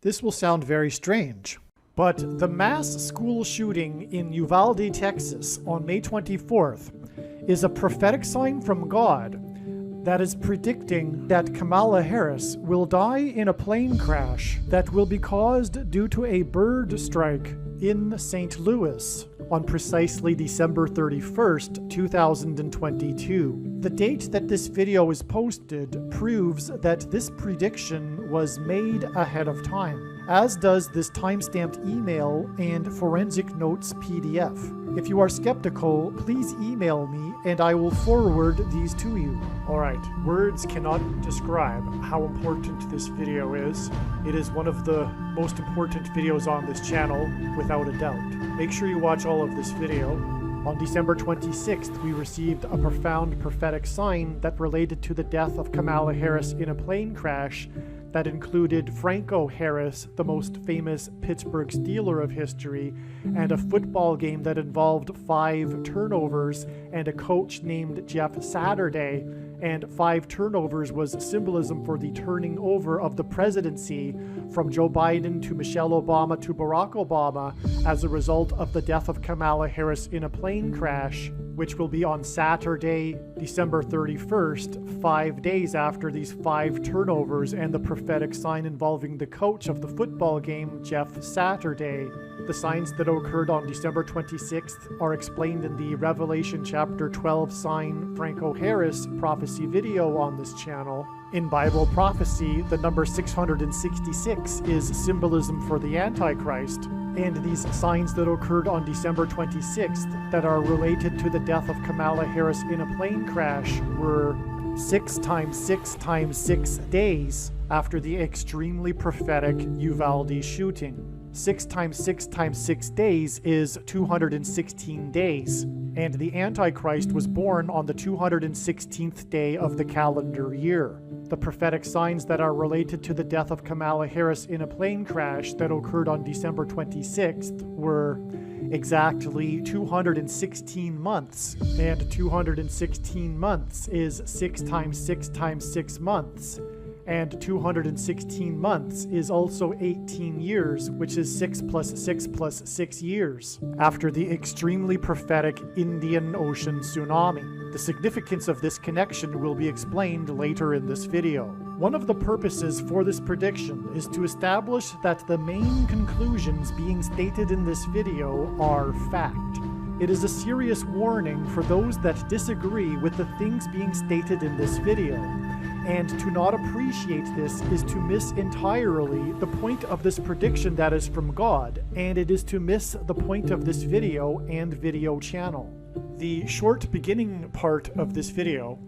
This will sound very strange, but the mass school shooting in Uvalde, Texas on May 24th is a prophetic sign from God that is predicting that Kamala Harris will die in a plane crash that will be caused due to a bird strike in St. Louis on precisely December 31st, 2022. The date that this video is posted proves that this prediction was made ahead of time, as does this timestamped email and forensic notes PDF. If you are skeptical, please email me and I will forward these to you. Alright, words cannot describe how important this video is. It is one of the most important videos on this channel, without a doubt. Make sure you watch all of this video. On December 26th, we received a profound prophetic sign that related to the death of Kamala Harris in a plane crash that included Franco Harris, the most famous Pittsburgh Steeler of history, and a football game that involved 5 turnovers and a coach named Jeff Saturday. And 5 turnovers was symbolism for the turning over of the presidency from Joe Biden to Michelle Obama to Barack Obama as a result of the death of Kamala Harris in a plane crash, which will be on Saturday, December 31st, 5 days after these 5 turnovers and the prophetic sign involving the coach of the football game, Jeff Saturday. The signs that occurred on December 26th are explained in the Revelation chapter 12 sign Franco Harris prophecy video on this channel. In Bible prophecy, the number 666 is symbolism for the Antichrist, and these signs that occurred on December 26th that are related to the death of Kamala Harris in a plane crash were 6 times 6 times 6 days after the extremely prophetic Uvalde shooting. 6 times 6 times 6 days is 216 days, and the Antichrist was born on the 216th day of the calendar year. The prophetic signs that are related to the death of Kamala Harris in a plane crash that occurred on December 26th were exactly 216 months, and 216 months is 6 times 6 times 6 months. And 216 months is also 18 years, which is 6 plus 6 plus 6 years, after the extremely prophetic Indian Ocean tsunami. The significance of this connection will be explained later in this video. One of the purposes for this prediction is to establish that the main conclusions being stated in this video are fact. It is a serious warning for those that disagree with the things being stated in this video. And to not appreciate this is to miss entirely the point of this prediction that is from God, and it is to miss the point of this video and video channel. The short beginning part of this video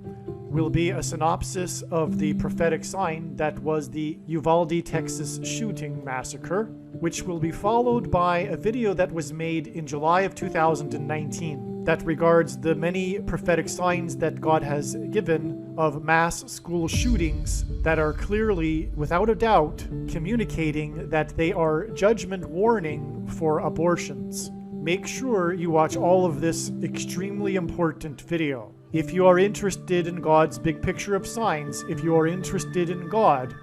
will be a synopsis of the prophetic sign that was the Uvalde, Texas shooting massacre, which will be followed by a video that was made in July of 2019 that regards the many prophetic signs that God has given of mass school shootings that are clearly, without a doubt, communicating that they are judgment warning for abortions. Make sure you watch all of this extremely important video. If you are interested in God's big picture of signs, if you are interested in God,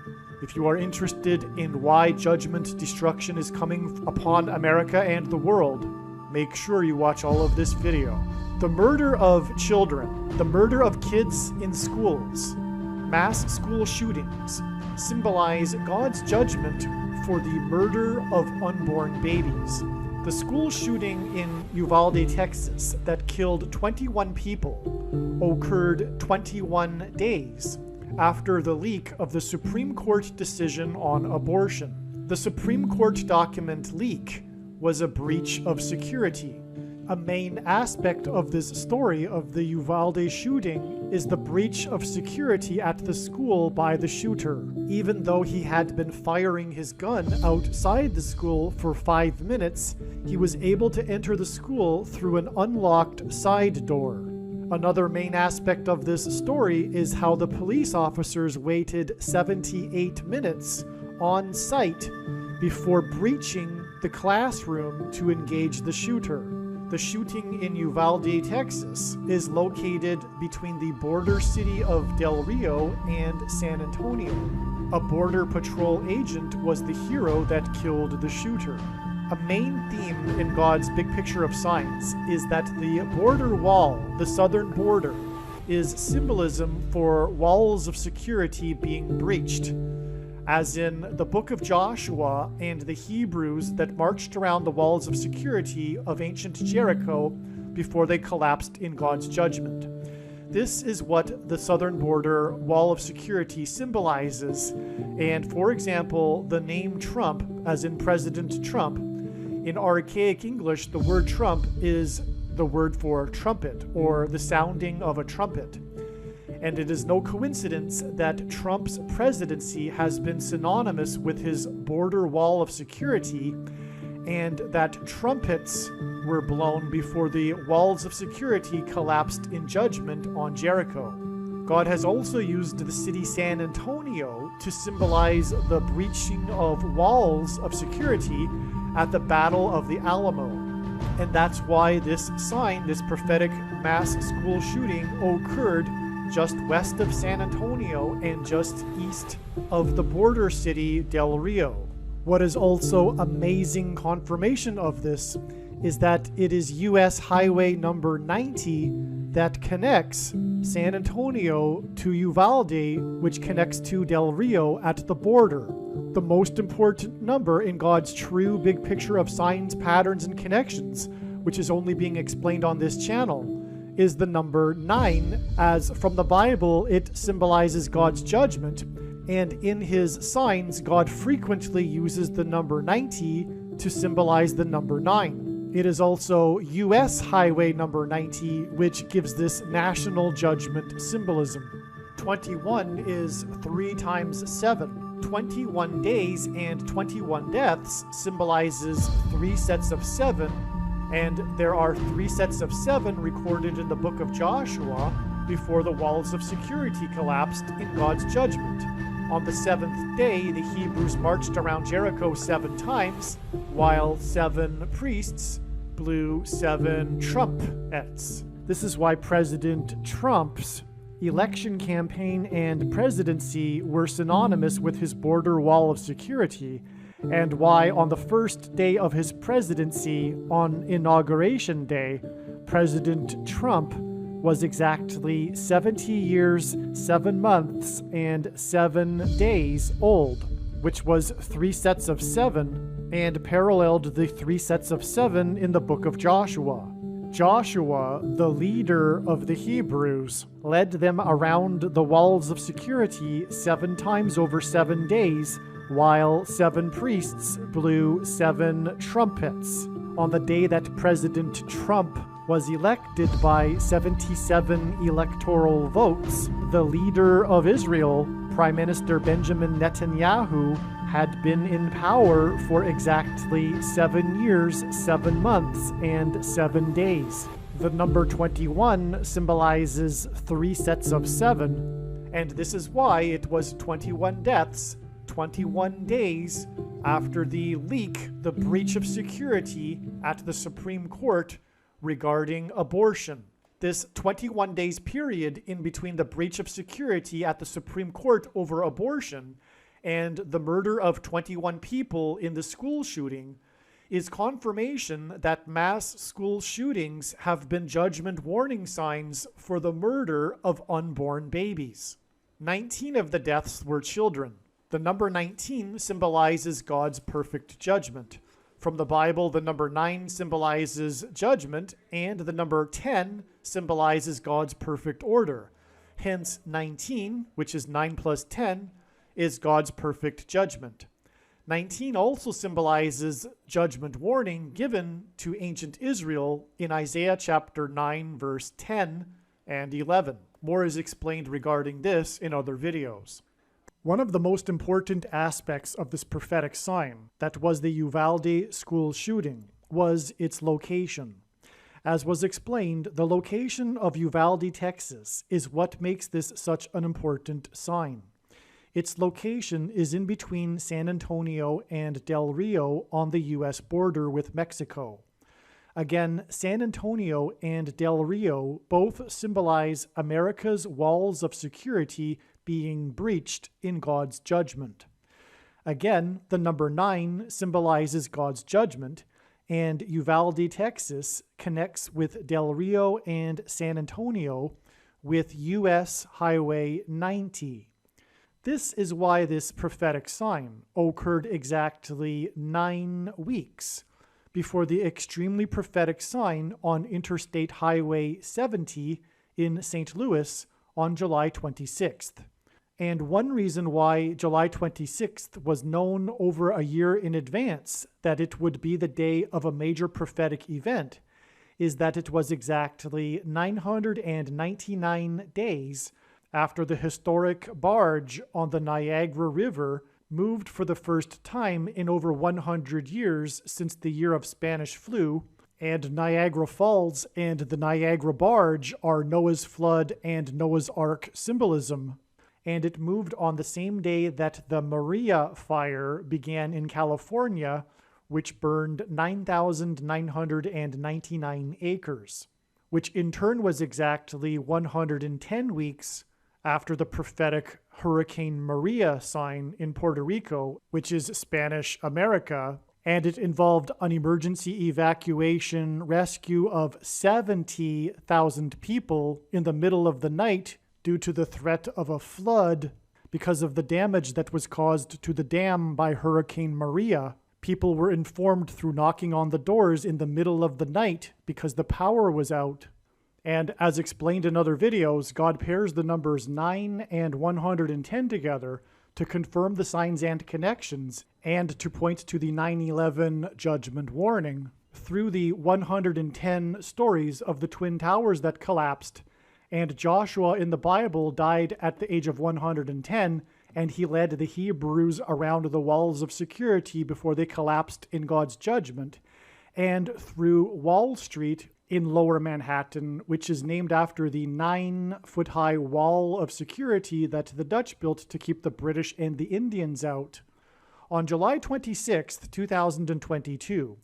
if you are interested in why judgment destruction is coming upon America and the world, make sure you watch all of this video. The murder of children, the murder of kids in schools, mass school shootings symbolize God's judgment for the murder of unborn babies. The school shooting in Uvalde, Texas that killed 21 people occurred 21 days after the leak of the Supreme Court decision on abortion. The Supreme Court document leak was a breach of security. A main aspect of this story of the Uvalde shooting is the breach of security at the school by the shooter. Even though he had been firing his gun outside the school for 5 minutes, he was able to enter the school through an unlocked side door. Another main aspect of this story is how the police officers waited 78 minutes on site before breaching the classroom to engage the shooter. The shooting in Uvalde, Texas is located between the border city of Del Rio and San Antonio. A Border Patrol agent was the hero that killed the shooter. A main theme in God's big picture of signs is that the border wall, the southern border, is symbolism for walls of security being breached, as in the book of Joshua and the Hebrews that marched around the walls of security of ancient Jericho before they collapsed in God's judgment. This is what the southern border wall of security symbolizes, and for example, the name Trump, as in President Trump, in archaic English, the word trump is the word for trumpet, or the sounding of a trumpet. And it is no coincidence that Trump's presidency has been synonymous with his border wall of security, and that trumpets were blown before the walls of security collapsed in judgment on Jericho. God has also used the city San Antonio to symbolize the breaching of walls of security at the Battle of the Alamo. And that's why this sign, this prophetic mass school shooting, occurred just west of San Antonio and just east of the border city Del Rio. What is also amazing confirmation of this is that it is US Highway number 90 that connects San Antonio to Uvalde, which connects to Del Rio at the border. The most important number in God's true big picture of signs, patterns, and connections, which is only being explained on this channel, is the number 9, as from the Bible it symbolizes God's judgment, and in his signs God frequently uses the number 90 to symbolize the number 9. It is also US Highway number 90, which gives this national judgment symbolism. 21 is 3 times 7. 21 days and 21 deaths symbolizes 3 sets of 7, and there are 3 sets of 7 recorded in the book of Joshua before the walls of security collapsed in God's judgment. On the 7th day, the Hebrews marched around Jericho 7 times, while 7 priests blew 7 trumpets. This is why President Trump's election campaign and presidency were synonymous with his border wall of security, and why on the first day of his presidency, on Inauguration Day, President Trump was exactly 70 years, 7 months, and 7 days old, which was 3 sets of 7, and paralleled the 3 sets of 7 in the book of Joshua. Joshua, the leader of the Hebrews, led them around the walls of security 7 times over 7 days, while 7 priests blew 7 trumpets. On the day that President Trump was elected by 77 electoral votes, the leader of Israel, Prime Minister Benjamin Netanyahu, had been in power for exactly 7 years, 7 months, and 7 days. The number 21 symbolizes 3 sets of 7, and this is why it was 21 deaths, 21 days after the leak, the breach of security at the Supreme Court regarding abortion. This 21 days period in between the breach of security at the Supreme Court over abortion and the murder of 21 people in the school shooting is confirmation that mass school shootings have been judgment warning signs for the murder of unborn babies. 19 of the deaths were children. The number 19 symbolizes God's perfect judgment. From the Bible, the number 9 symbolizes judgment, and the number 10 symbolizes God's perfect order. Hence, 19, which is 9 plus 10, is God's perfect judgment. 19 also symbolizes judgment warning given to ancient Israel in Isaiah chapter 9, verse 10 and 11. More is explained regarding this in other videos. One of the most important aspects of this prophetic sign, that was the Uvalde school shooting, was its location. As was explained, the location of Uvalde, Texas, is what makes this such an important sign. Its location is in between San Antonio and Del Rio on the U.S. border with Mexico. Again, San Antonio and Del Rio both symbolize America's walls of security being breached in God's judgment. Again, the number 9 symbolizes God's judgment, and Uvalde, Texas connects with Del Rio and San Antonio with US Highway 90. This is why this prophetic sign occurred exactly 9 weeks before the extremely prophetic sign on Interstate Highway 70 in St. Louis on July 26th. And one reason why July 26th was known over a year in advance that it would be the day of a major prophetic event is that it was exactly 999 days after the historic barge on the Niagara River moved for the first time in over 100 years since the year of Spanish flu, and Niagara Falls and the Niagara Barge are Noah's flood and Noah's Ark symbolism. And it moved on the same day that the Maria fire began in California, which burned 9,999 acres, which in turn was exactly 110 weeks after the prophetic Hurricane Maria sign in Puerto Rico, which is Spanish America, and it involved an emergency evacuation rescue of 70,000 people in the middle of the night due to the threat of a flood because of the damage that was caused to the dam by Hurricane Maria. People were informed through knocking on the doors in the middle of the night because the power was out. And as explained in other videos, God pairs the numbers 9 and 110 together to confirm the signs and connections and to point to the 9/11 judgment warning through the 110 stories of the Twin Towers that collapsed. And Joshua in the Bible died at the age of 110, and he led the Hebrews around the walls of security before they collapsed in God's judgment. And through Wall Street in Lower Manhattan, which is named after the 9-foot-high wall of security that the Dutch built to keep the British and the Indians out. On July 26, 2022,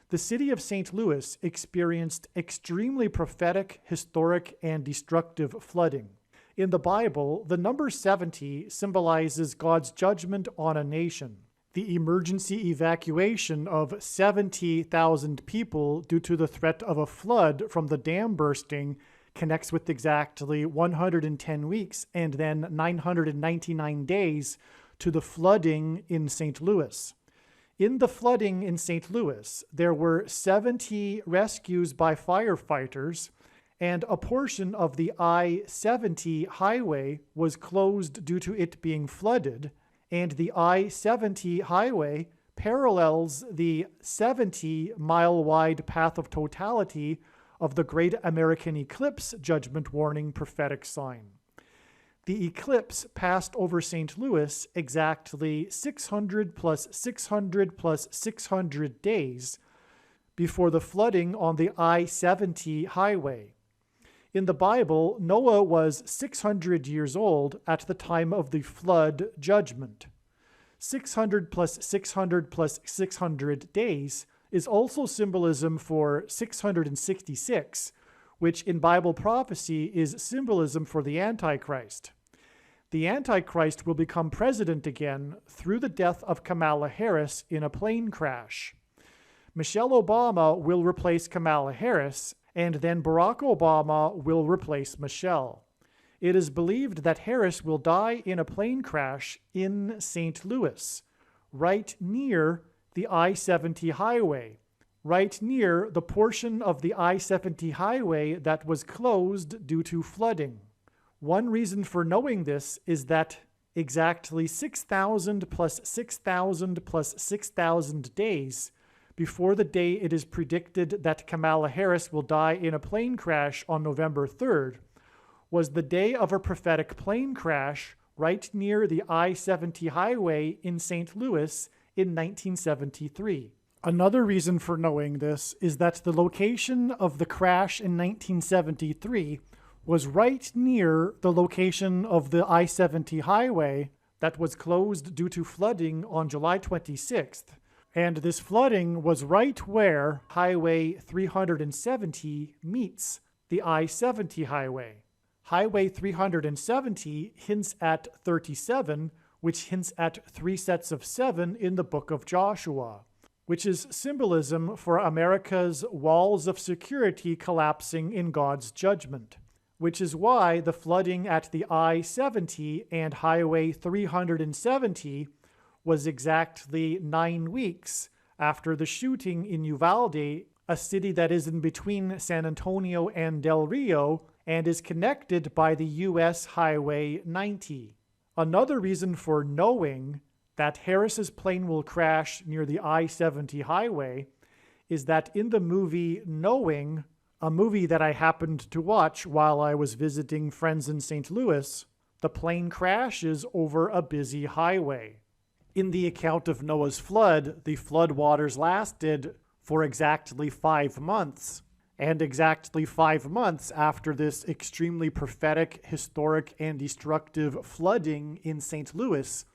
the city of St. Louis experienced extremely prophetic, historic, and destructive flooding. In the Bible, the number 70 symbolizes God's judgment on a nation. The emergency evacuation of 70,000 people due to the threat of a flood from the dam bursting connects with exactly 110 weeks and then 999 days to the flooding in St. Louis. In the flooding in St. Louis, there were 70 rescues by firefighters, and a portion of the I-70 highway was closed due to it being flooded, and the I-70 highway parallels the 70-mile-wide path of totality of the Great American Eclipse judgment warning prophetic sign. The eclipse passed over St. Louis exactly 600 plus 600 plus 600 days before the flooding on the I-70 highway. In the Bible, Noah was 600 years old at the time of the flood judgment. 600 plus 600 plus 600 days is also symbolism for 666, which in Bible prophecy is symbolism for the Antichrist. The Antichrist will become president again through the death of Kamala Harris in a plane crash. Michelle Obama will replace Kamala Harris, and then Barack Obama will replace Michelle. It is believed that Harris will die in a plane crash in St. Louis, right near the I-70 highway, right near the portion of the I-70 highway that was closed due to flooding. One reason for knowing this is that exactly 6,000 plus 6,000 plus 6,000 days before the day it is predicted that Kamala Harris will die in a plane crash on November 3rd, was the day of a prophetic plane crash right near the I-70 highway in St. Louis in 1973. Another reason for knowing this is that the location of the crash in 1973 was right near the location of the I-70 highway that was closed due to flooding on July 26th. And this flooding was right where Highway 370 meets the I-70 highway. Highway 370 hints at 37, which hints at 3 sets of 7 in the book of Joshua, which is symbolism for America's walls of security collapsing in God's judgment, which is why the flooding at the I-70 and Highway 370 was exactly 9 weeks after the shooting in Uvalde, a city that is in between San Antonio and Del Rio and is connected by the U.S. Highway 90. Another reason for knowing that Harris's plane will crash near the I-70 highway is that in the movie Knowing, a movie that I happened to watch while I was visiting friends in St. Louis, the plane crashes over a busy highway. In the account of Noah's flood, the flood waters lasted for exactly 5 months. And exactly 5 months after this extremely prophetic, historic, and destructive flooding in St. Louis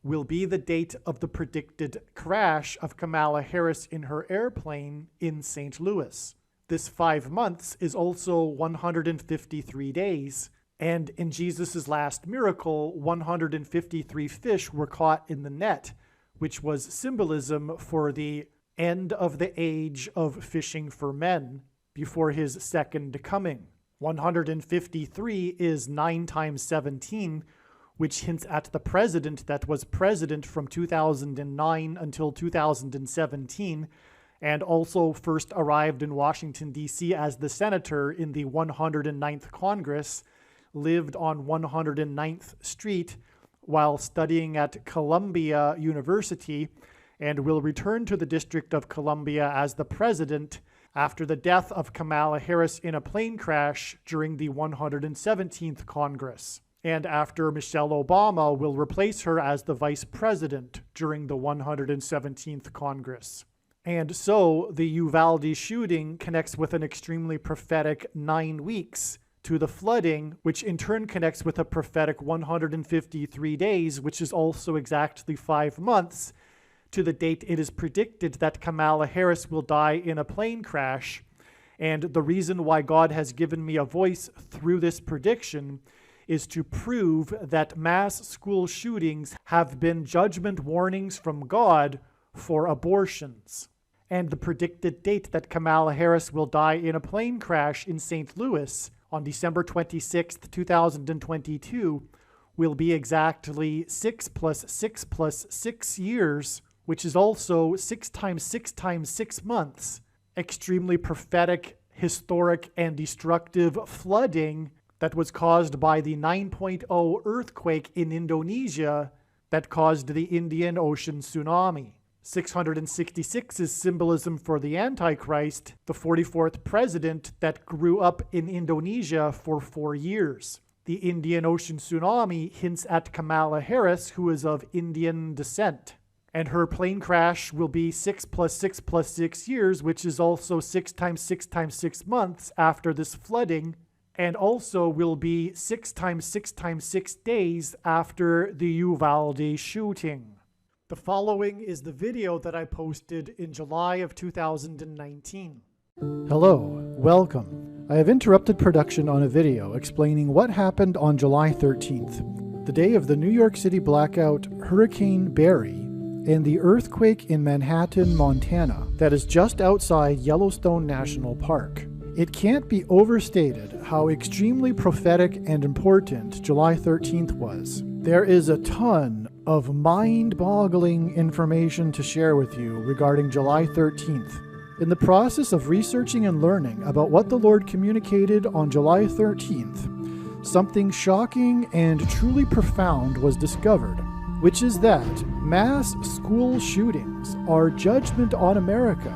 will be the date of the predicted crash of Kamala Harris in her airplane in St. Louis. This 5 months is also 153 days, and in Jesus' last miracle, 153 fish were caught in the net, which was symbolism for the end of the age of fishing for men before his second coming. 153 is 9 times 17, which hints at the president that was president from 2009 until 2017, and also first arrived in Washington, D.C. as the senator in the 109th Congress, lived on 109th Street while studying at Columbia University, and will return to the District of Columbia as the president after the death of Kamala Harris in a plane crash during the 117th Congress, and after Michelle Obama will replace her as the vice president during the 117th Congress. And so the Uvalde shooting connects with an extremely prophetic 9 weeks to the flooding, which in turn connects with a prophetic 153 days, which is also exactly 5 months, to the date it is predicted that Kamala Harris will die in a plane crash. And the reason why God has given me a voice through this prediction is to prove that mass school shootings have been judgment warnings from God for abortions. And the predicted date that Kamala Harris will die in a plane crash in St. Louis on December 26, 2022, will be exactly 6 plus 6 plus 6 years, which is also 6 times 6 times 6 months. Extremely prophetic, historic, and destructive flooding that was caused by the 9.0 earthquake in Indonesia that caused the Indian Ocean tsunami. 666 is symbolism for the Antichrist, the 44th president that grew up in Indonesia for 4 years. The Indian Ocean tsunami hints at Kamala Harris, who is of Indian descent. And her plane crash will be 6 plus 6 plus 6 years, which is also 6 times 6 times 6 months after this flooding, and also will be 6 times 6 times 6 days after the Uvalde shooting. The following is the video that I posted in July of 2019. Hello, welcome. I have interrupted production on a video explaining what happened on July 13th, the day of the New York City blackout, Hurricane Barry, and the earthquake in Manhattan, Montana, that is just outside Yellowstone National Park. It can't be overstated how extremely prophetic and important July 13th was. There is a ton of mind-boggling information to share with you regarding July 13th. In the process of researching and learning about what the Lord communicated on July 13th, something shocking and truly profound was discovered, which is that mass school shootings are judgment on America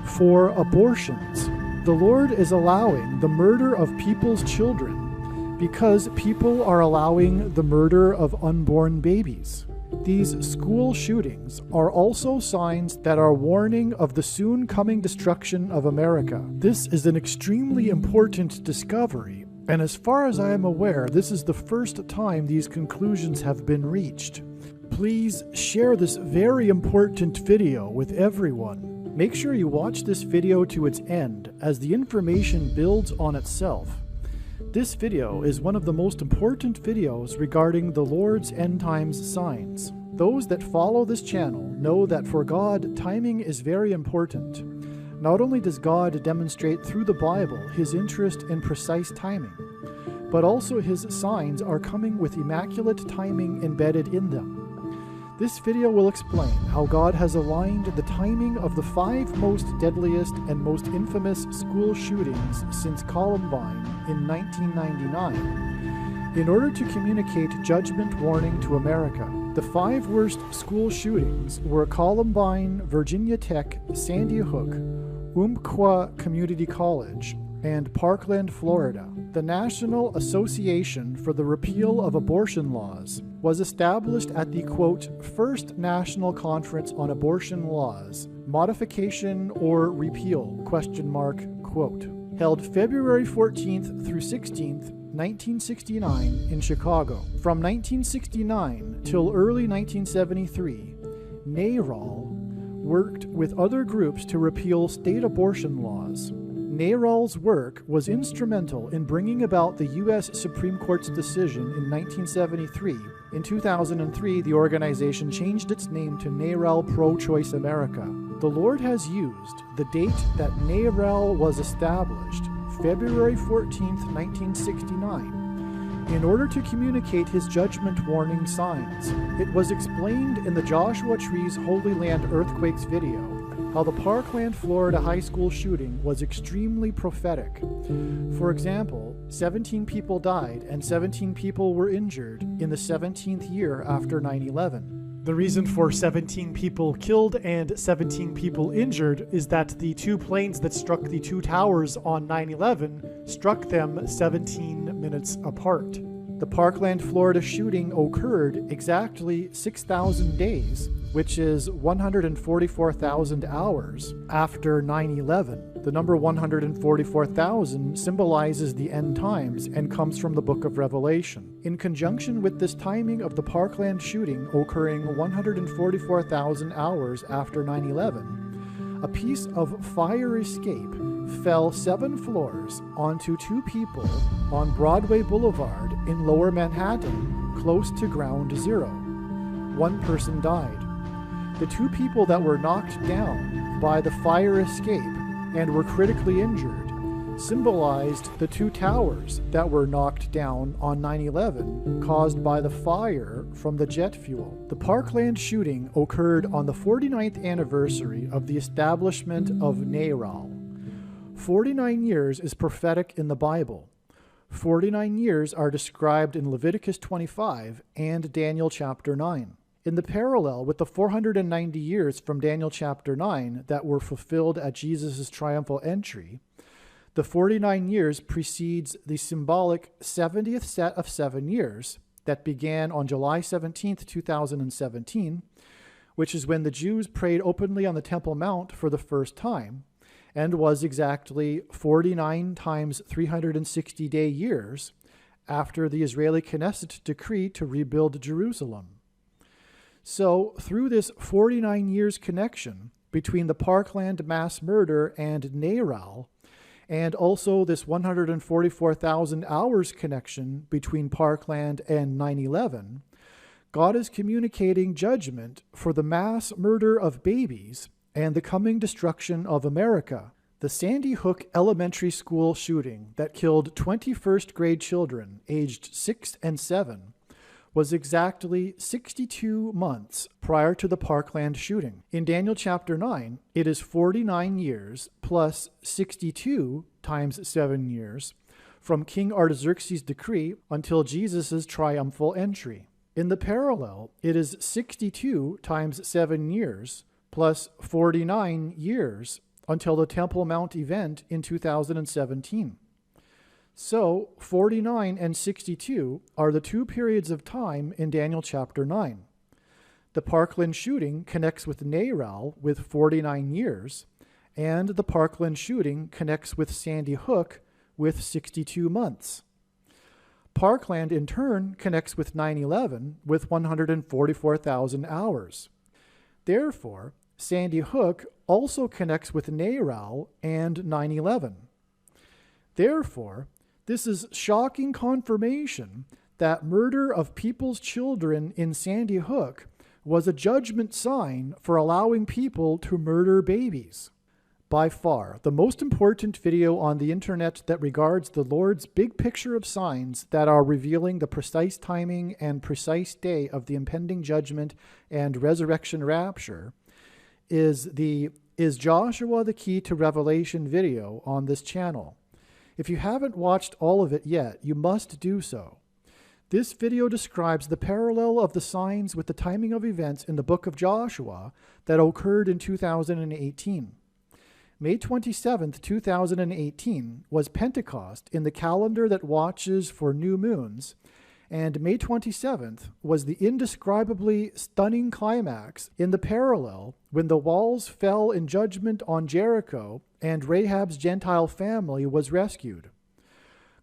for abortions. The Lord is allowing the murder of people's children because people are allowing the murder of unborn babies. These school shootings are also signs that are warning of the soon coming destruction of America. This is an extremely important discovery, and as far as I am aware, this is the first time these conclusions have been reached. Please share this very important video with everyone. Make sure you watch this video to its end, as the information builds on itself. This video is one of the most important videos regarding the Lord's end times signs. Those that follow this channel know that for God, timing is very important. Not only does God demonstrate through the Bible his interest in precise timing, but also his signs are coming with immaculate timing embedded in them. This video will explain how God has aligned the timing of the 5 most deadliest and most infamous school shootings since Columbine in 1999 in order to communicate judgment warning to America. The 5 worst school shootings were Columbine, Virginia Tech, Sandy Hook, Umpqua Community College, and Parkland, Florida. The National Association for the Repeal of Abortion Laws was established at the, quote, First National Conference on Abortion Laws, Modification or Repeal, question mark, quote, held February 14th through 16th, 1969 in Chicago. From 1969 till early 1973, NARAL worked with other groups to repeal state abortion laws. NARAL's work was instrumental in bringing about the U.S. Supreme Court's decision in 1973. In 2003, the organization changed its name to NARAL Pro-Choice America. The Lord has used the date that NARAL was established, February 14th, 1969, in order to communicate his judgment warning signs. It was explained in the Joshua Tree's Holy Land Earthquakes video how the Parkland, Florida high school shooting was extremely prophetic. For example, 17 people died and 17 people were injured in the 17th year after 9/11. The reason for 17 people killed and 17 people injured is that the 2 planes that struck the 2 towers on 9/11 struck them 17 minutes apart. The Parkland, Florida shooting occurred exactly 6,000 days, which is 144,000 hours after 9/11. The number 144,000 symbolizes the end times and comes from the book of Revelation. In conjunction with this timing of the Parkland shooting occurring 144,000 hours after 9/11, a piece of fire escape fell 7 floors onto 2 people on Broadway Boulevard in Lower Manhattan, close to ground zero. 1 person died. The 2 people that were knocked down by the fire escape and were critically injured symbolized the 2 towers that were knocked down on 9/11 caused by the fire from the jet fuel. The Parkland shooting occurred on the 49th anniversary of the establishment of NARAL. 49 years is prophetic in the Bible. 49 years are described in Leviticus 25 and Daniel chapter 9. In the parallel with the 490 years from Daniel chapter 9 that were fulfilled at Jesus' triumphal entry, the 49 years precedes the symbolic 70th set of 7 years that began on July 17th, 2017, which is when the Jews prayed openly on the Temple Mount for the first time, and was exactly 49 times 360-day years after the Israeli Knesset decree to rebuild Jerusalem. So, through this 49 years connection between the Parkland mass murder and NARAL, and also this 144,000 hours connection between Parkland and 9/11, God is communicating judgment for the mass murder of babies and the coming destruction of America. The Sandy Hook Elementary School shooting that killed 21st grade children aged 6 and 7 was exactly 62 months prior to the Parkland shooting. In Daniel chapter 9, it is 49 years plus 62 times 7 years from King Artaxerxes' decree until Jesus' triumphal entry. In the parallel, it is 62 times 7 years plus 49 years until the Temple Mount event in 2017. So, 49 and 62 are the 2 periods of time in Daniel chapter 9. The Parkland shooting connects with NARAL with 49 years, and the Parkland shooting connects with Sandy Hook with 62 months. Parkland, in turn, connects with 9/11 with 144,000 hours. Therefore, Sandy Hook also connects with NARAL and 9/11. Therefore, This is shocking confirmation that murder of people's children in Sandy Hook was a judgment sign for allowing people to murder babies. By far, the most important video on the internet that regards the Lord's big picture of signs that are revealing the precise timing and precise day of the impending judgment and resurrection rapture is Joshua the Key to Revelation video on this channel. If you haven't watched all of it yet, you must do so. This video describes the parallel of the signs with the timing of events in the book of Joshua that occurred in 2018. May 27, 2018 was Pentecost in the calendar that watches for new moons, and May 27th was the indescribably stunning climax in the parallel when the walls fell in judgment on Jericho and Rahab's Gentile family was rescued.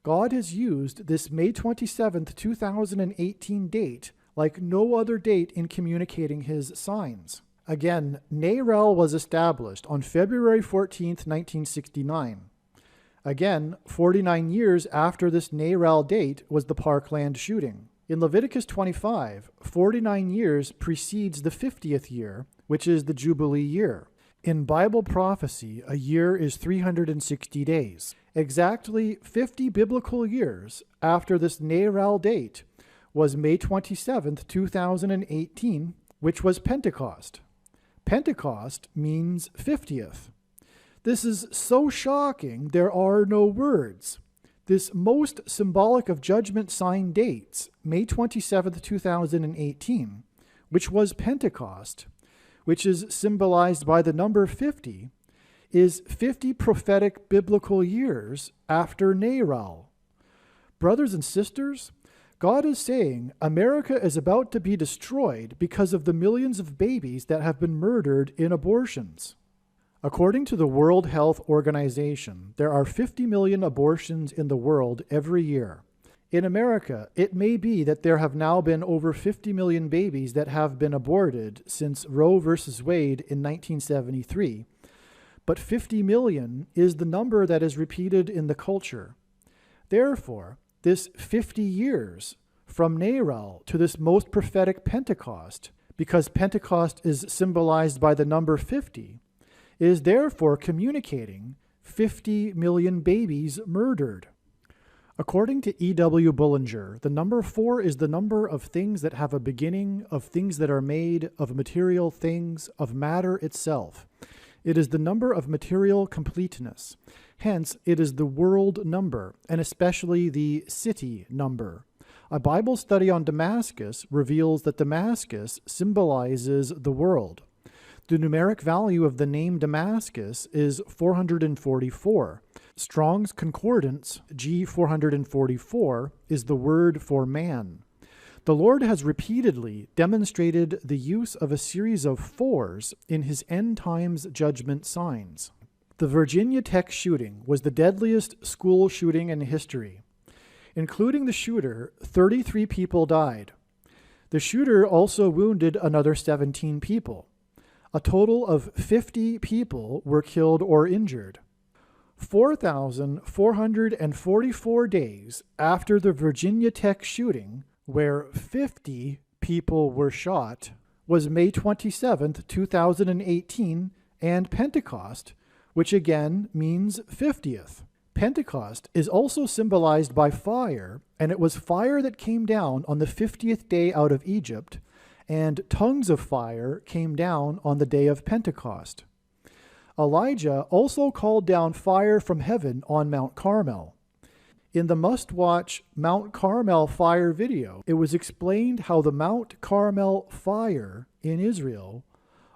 God has used this May 27, 2018 date like no other date in communicating his signs. Again, NARAL was established on February 14, 1969. Again, 49 years after this NARAL date was the Parkland shooting. In Leviticus 25, 49 years precedes the 50th year, which is the Jubilee year. In Bible prophecy, a year is 360 days. Exactly 50 biblical years after this NARAL date was May 27, 2018, which was Pentecost. Pentecost means 50th. This is so shocking, there are no words. This most symbolic of judgment sign dates, May 27, 2018, which was Pentecost, which is symbolized by the number 50, is 50 prophetic biblical years after NARAL. Brothers and sisters, God is saying America is about to be destroyed because of the millions of babies that have been murdered in abortions. According to the World Health Organization, there are 50 million abortions in the world every year. In America, it may be that there have now been over 50 million babies that have been aborted since Roe v. Wade in 1973, but 50 million is the number that is repeated in the culture. Therefore, this 50 years from NARAL to this most prophetic Pentecost, because Pentecost is symbolized by the number 50, is therefore communicating 50 million babies murdered. According to E.W. Bullinger, the number 4 is the number of things that have a beginning, of things that are made, of material things, of matter itself. It is the number of material completeness. Hence, it is the world number, and especially the city number. A Bible study on Damascus reveals that Damascus symbolizes the world. The numeric value of the name Damascus is 444. Strong's Concordance, G444, is the word for man. The Lord has repeatedly demonstrated the use of a series of 4s in his end times judgment signs. The Virginia Tech shooting was the deadliest school shooting in history. Including the shooter, 33 people died. The shooter also wounded another 17 people. A total of 50 people were killed or injured. 4,444 days after the Virginia Tech shooting, where 50 people were shot, was May 27, 2018, and Pentecost, which again means 50th. Pentecost is also symbolized by fire, and it was fire that came down on the 50th day out of Egypt, and tongues of fire came down on the day of Pentecost. Elijah also called down fire from heaven on Mount Carmel. In the must-watch Mount Carmel fire video, it was explained how the Mount Carmel fire in Israel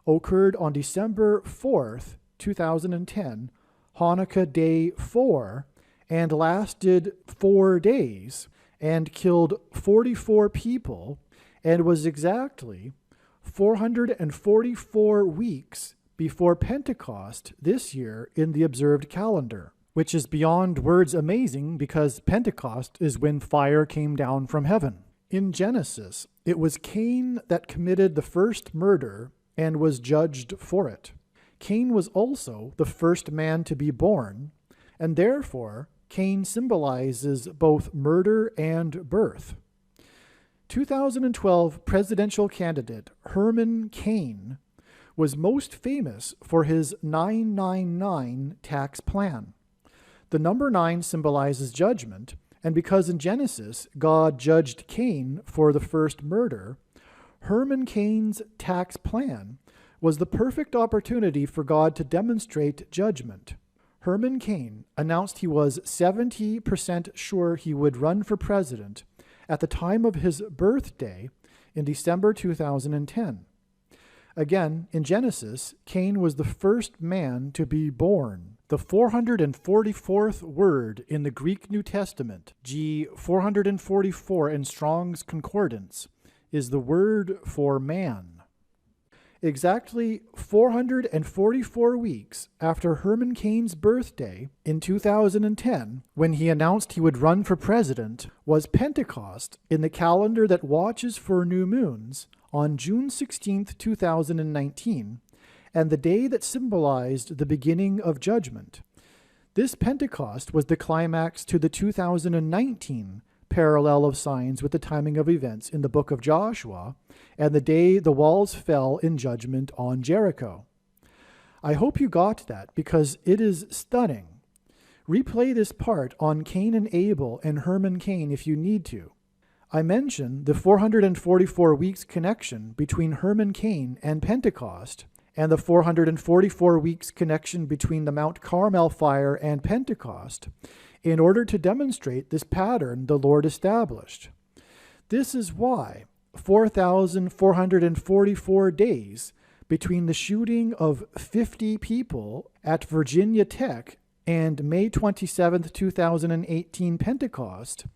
occurred on December 4th, 2010, Hanukkah Day 4, and lasted 4 days, and killed 44 people, and was exactly 444 weeks before Pentecost this year in the observed calendar, which is beyond words amazing because Pentecost is when fire came down from heaven. In Genesis, it was Cain that committed the first murder and was judged for it. Cain was also the first man to be born, and therefore Cain symbolizes both murder and birth. 2012 presidential candidate Herman Cain was most famous for his 999 tax plan. The number 9 symbolizes judgment, and because in Genesis God judged Cain for the first murder, Herman Cain's tax plan was the perfect opportunity for God to demonstrate judgment. Herman Cain announced he was 70% sure he would run for president at the time of his birthday in December 2010. Again, in Genesis, Cain was the first man to be born. The 444th word in the Greek New Testament, G 444 in Strong's Concordance, is the word for man. Exactly 444 weeks after Herman Cain's birthday in 2010, when he announced he would run for president, was Pentecost in the calendar that watches for new moons on June 16, 2019, and the day that symbolized the beginning of judgment. This Pentecost was the climax to the 2019 parallel of signs with the timing of events in the book of Joshua, and the day the walls fell in judgment on Jericho. I hope you got that, because it is stunning. Replay this part on Cain and Abel and Herman Cain if you need to. I mention the 444 weeks connection between Herman Cain and Pentecost, and the 444 weeks connection between the Mount Carmel fire and Pentecost, in order to demonstrate this pattern the Lord established. This is why 4,444 days between the shooting of 50 people at Virginia Tech and May 27, 2018 Pentecost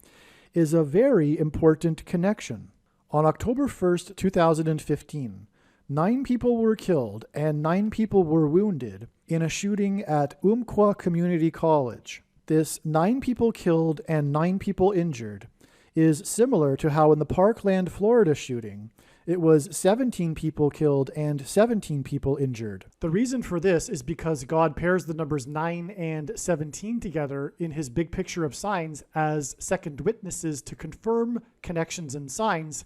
is a very important connection. On October 1st, 2015, 9 people were killed and 9 people were wounded in a shooting at Umpqua Community College. This 9 people killed and 9 people injured is similar to how in the Parkland, Florida shooting, it was 17 people killed and 17 people injured. The reason for this is because God pairs the numbers 9 and 17 together in his big picture of signs as second witnesses to confirm connections and signs,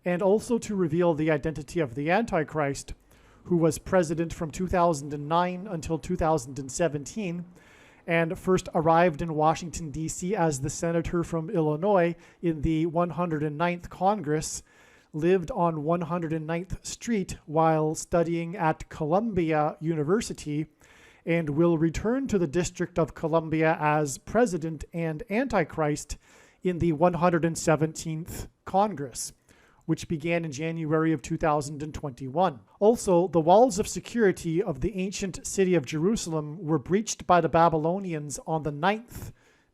and also to reveal the identity of the Antichrist, who was president from 2009 until 2017, and first arrived in Washington, D.C. as the senator from Illinois in the 109th Congress, lived on 109th Street while studying at Columbia University, and will return to the District of Columbia as president and Antichrist in the 117th Congress, which began in January of 2021. Also, the walls of security of the ancient city of Jerusalem were breached by the Babylonians on the 9th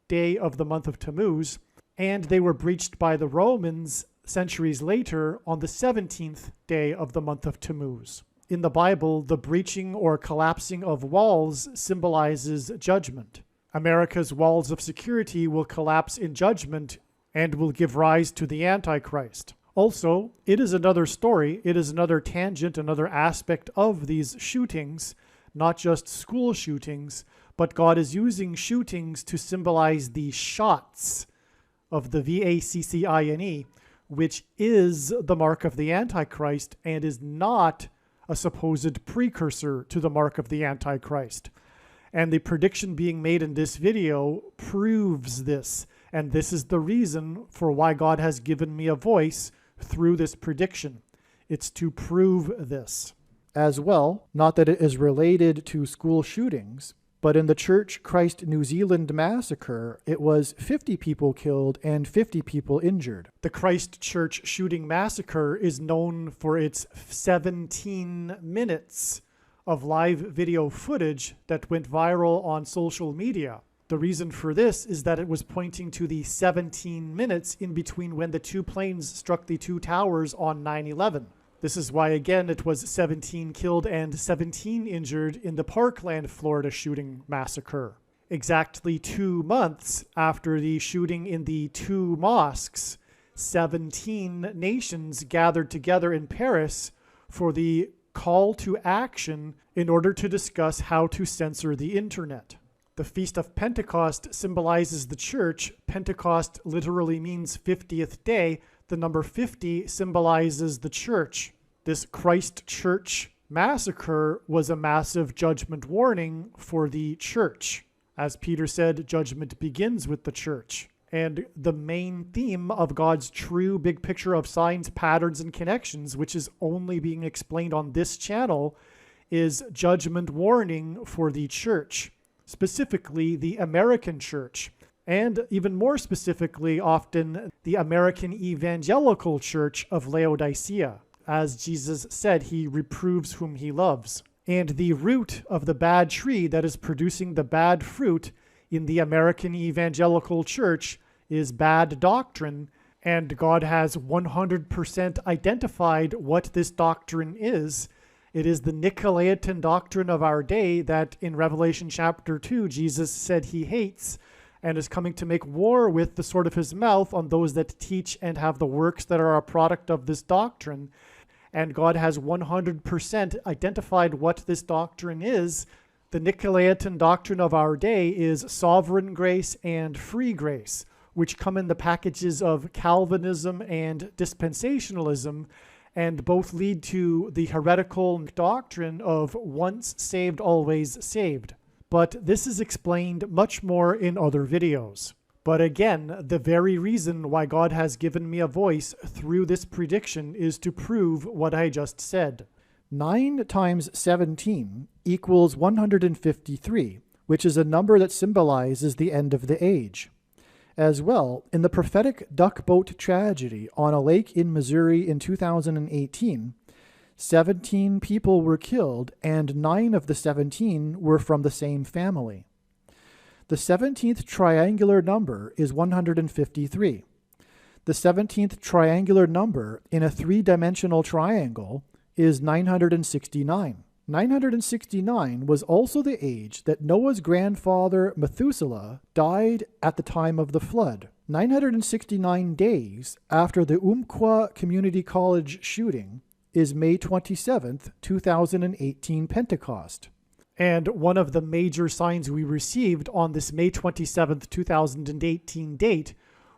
day of the month of Tammuz, and they were breached by the Romans centuries later on the 17th day of the month of Tammuz. In the Bible, the breaching or collapsing of walls symbolizes judgment. America's walls of security will collapse in judgment and will give rise to the Antichrist. Also, it is another story, it is another tangent, another aspect of these shootings, not just school shootings, but God is using shootings to symbolize the shots of the VACCINE, which is the mark of the Antichrist and is not a supposed precursor to the mark of the Antichrist. And the prediction being made in this video proves this, and this is the reason for why God has given me a voice through this prediction. It's to prove this. As well, not that it is related to school shootings, but in the Church Christ New Zealand massacre, it was 50 people killed and 50 people injured. The Christ Church shooting massacre is known for its 17 minutes of live video footage that went viral on social media. The reason for this is that it was pointing to the 17 minutes in between when the 2 planes struck the 2 towers on 9/11. This is why, again, it was 17 killed and 17 injured in the Parkland, Florida shooting massacre. Exactly 2 months after the shooting in the 2 mosques, 17 nations gathered together in Paris for the call to action in order to discuss how to censor the internet. The Feast of Pentecost symbolizes the church. Pentecost literally means 50th day. The number 50 symbolizes the church. This Christ Church massacre was a massive judgment warning for the church. As Peter said, judgment begins with the church. And the main theme of God's true big picture of signs, patterns, and connections, which is only being explained on this channel, is judgment warning for the church, specifically the American church, and even more specifically, often the American evangelical church of Laodicea. As Jesus said, he reproves whom he loves. And the root of the bad tree that is producing the bad fruit in the American evangelical church is bad doctrine, and God has 100% identified what this doctrine is. It is the Nicolaitan doctrine of our day that in Revelation chapter 2, Jesus said he hates and is coming to make war with the sword of his mouth on those that teach and have the works that are a product of this doctrine. And God has 100% identified what this doctrine is. The Nicolaitan doctrine of our day is sovereign grace and free grace, which come in the packages of Calvinism and dispensationalism, and both lead to the heretical doctrine of once saved, always saved. But this is explained much more in other videos. But again, the very reason why God has given me a voice through this prediction is to prove what I just said. 9 times 17 equals 153, which is a number that symbolizes the end of the age. As well, in the prophetic duck boat tragedy on a lake in Missouri in 2018, 17 people were killed and 9 of the 17 were from the same family. The 17th triangular number is 153. The 17th triangular number in a 3-dimensional triangle is 969. 969 was also the age that Noah's grandfather Methuselah died at the time of the flood. 969 days after the Umpqua Community College shooting is May 27th, 2018 Pentecost. And one of the major signs we received on this May 27th, 2018 date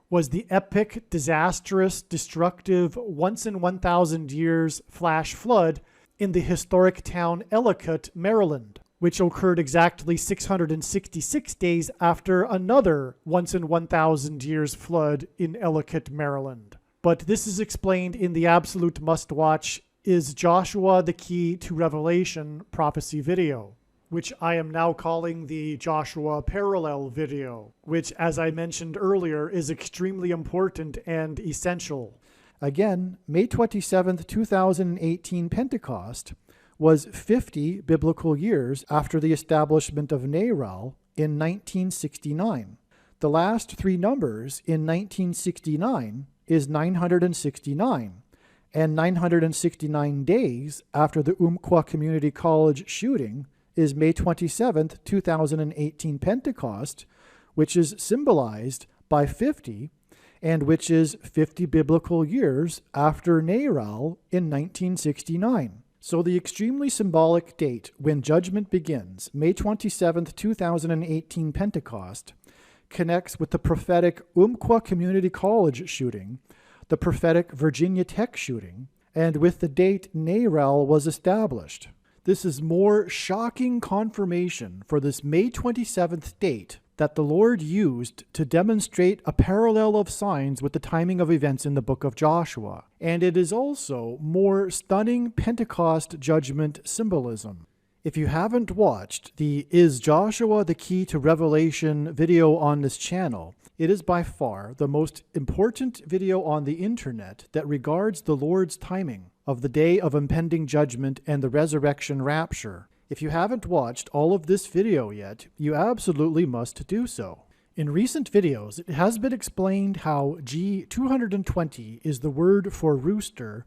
was the epic, disastrous, destructive, once in 1,000 years flash flood in the historic town Ellicott, Maryland, which occurred exactly 666 days after another once in 1,000 years flood in Ellicott, Maryland. But this is explained in the absolute must-watch Is Joshua the Key to Revelation prophecy video, which I am now calling the Joshua Parallel video, which, as I mentioned earlier, is extremely important and essential. Again, May 27th, 2018 Pentecost was 50 biblical years after the establishment of NARAL in 1969. The last 3 numbers in 1969 is 969, and 969 days after the Umpqua Community College shooting is May 27th, 2018 Pentecost, which is symbolized by 50, and which is 50 biblical years after NARAL in 1969. So the extremely symbolic date when judgment begins, May 27th, 2018 Pentecost, connects with the prophetic Umpqua Community College shooting, the prophetic Virginia Tech shooting, and with the date NARAL was established. This is more shocking confirmation for this May 27th date that the Lord used to demonstrate a parallel of signs with the timing of events in the book of Joshua. And it is also more stunning Pentecost judgment symbolism. If you haven't watched the Is Joshua the Key to Revelation video on this channel, it is by far the most important video on the internet that regards the Lord's timing of the day of impending judgment and the resurrection rapture. If you haven't watched all of this video yet, you absolutely must do so. In recent videos, it has been explained how G220 is the word for rooster,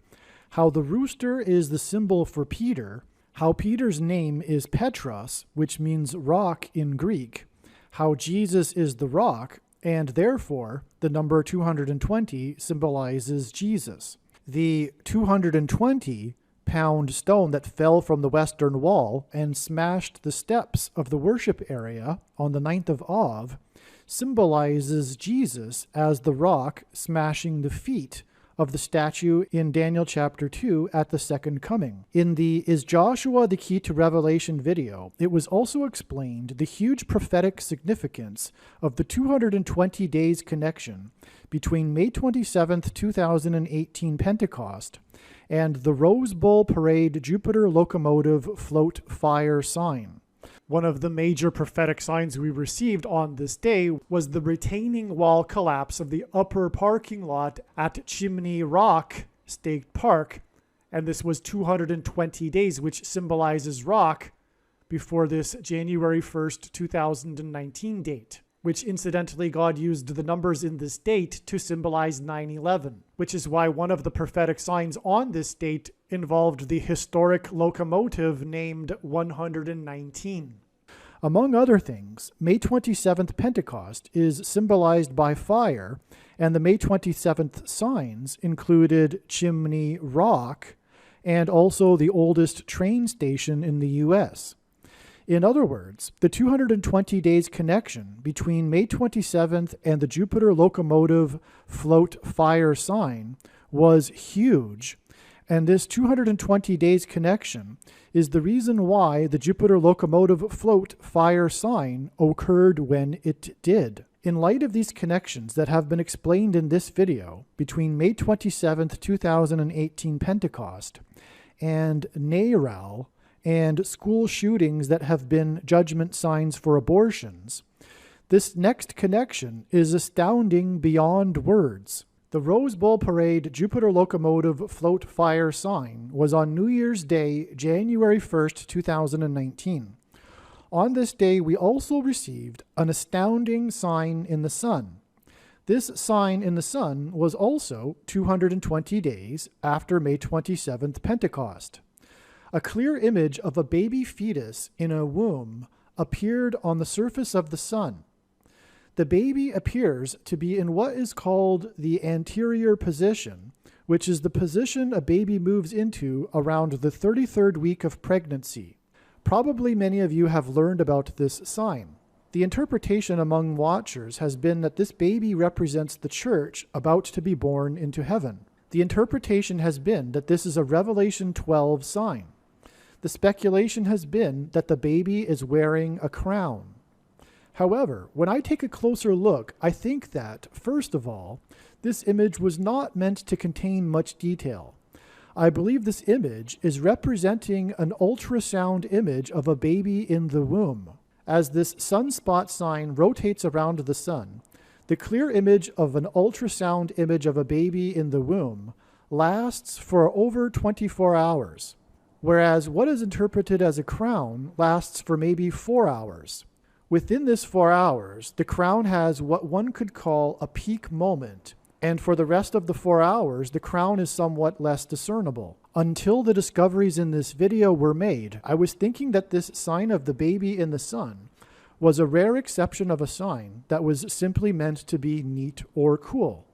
how the rooster is the symbol for Peter, how Peter's name is Petros, which means rock in Greek, how Jesus is the rock, and therefore the number 220 symbolizes Jesus. The 220 8-pound stone that fell from the western wall and smashed the steps of the worship area on the 9th of Av symbolizes Jesus as the rock smashing the feet of the statue in Daniel chapter 2 at the second coming. In the Is Joshua the Key to Revelation video, it was also explained the huge prophetic significance of the 220 days connection between May 27th, 2018 Pentecost and the Rose Bowl Parade Jupiter Locomotive Float Fire sign. One of the major prophetic signs we received on this day was the retaining wall collapse of the upper parking lot at Chimney Rock State Park, and this was 220 days, which symbolizes rock before this January 1st, 2019 date, which incidentally God used the numbers in this date to symbolize 9/11, which is why one of the prophetic signs on this date involved the historic locomotive named 119. Among other things, May 27th Pentecost is symbolized by fire, and the May 27th signs included Chimney Rock and also the oldest train station in the U.S. In other words, the 220 days connection between May 27th and the Jupiter Locomotive Float Fire sign was huge, and this 220 days connection is the reason why the Jupiter Locomotive Float Fire sign occurred when it did. In light of these connections that have been explained in this video between May 27th, 2018 Pentecost and NARAL and school shootings that have been judgment signs for abortions, this next connection is astounding beyond words. The Rose Bowl Parade Jupiter Locomotive Float Fire sign was on New Year's Day, January 1st, 2019. On this day, we also received an astounding sign in the sun. This sign in the sun was also 220 days after May 27th Pentecost. A clear image of a baby fetus in a womb appeared on the surface of the sun. The baby appears to be in what is called the anterior position, which is the position a baby moves into around the 33rd week of pregnancy. Probably many of you have learned about this sign. The interpretation among watchers has been that this baby represents the church about to be born into heaven. The interpretation has been that this is a Revelation 12 sign. The speculation has been that the baby is wearing a crown. However, when I take a closer look, I think that, first of all, this image was not meant to contain much detail. I believe this image is representing an ultrasound image of a baby in the womb. As this sunspot sign rotates around the sun, the clear image of an ultrasound image of a baby in the womb lasts for over 24 hours, whereas what is interpreted as a crown lasts for maybe 4 hours. Within this 4 hours, the crown has what one could call a peak moment, and for the rest of the 4 hours, the crown is somewhat less discernible. Until the discoveries in this video were made, I was thinking that this sign of the baby in the sun was a rare exception of a sign that was simply meant to be neat or cool.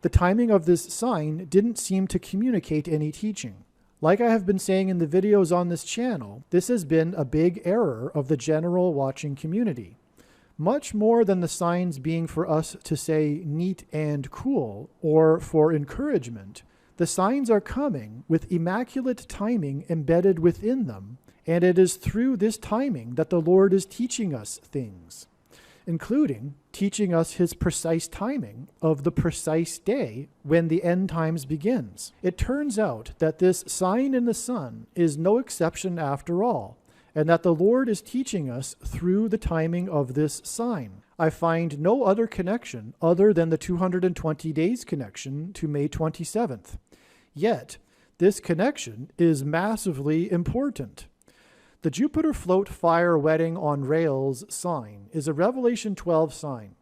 The timing of this sign didn't seem to communicate any teaching. Like I have been saying in the videos on this channel, this has been a big error of the general watching community. Much more than the signs being for us to say neat and cool or for encouragement, the signs are coming with immaculate timing embedded within them, and it is through this timing that the Lord is teaching us things, including teaching us his precise timing of the precise day when the end times begins. It turns out that this sign in the sun is no exception after all, and that the Lord is teaching us through the timing of this sign. I find no other connection other than the 220 days connection to May 27th. Yet, this connection is massively important. The Jupiter Float Fire Wedding on Rails sign is a Revelation 12 sign,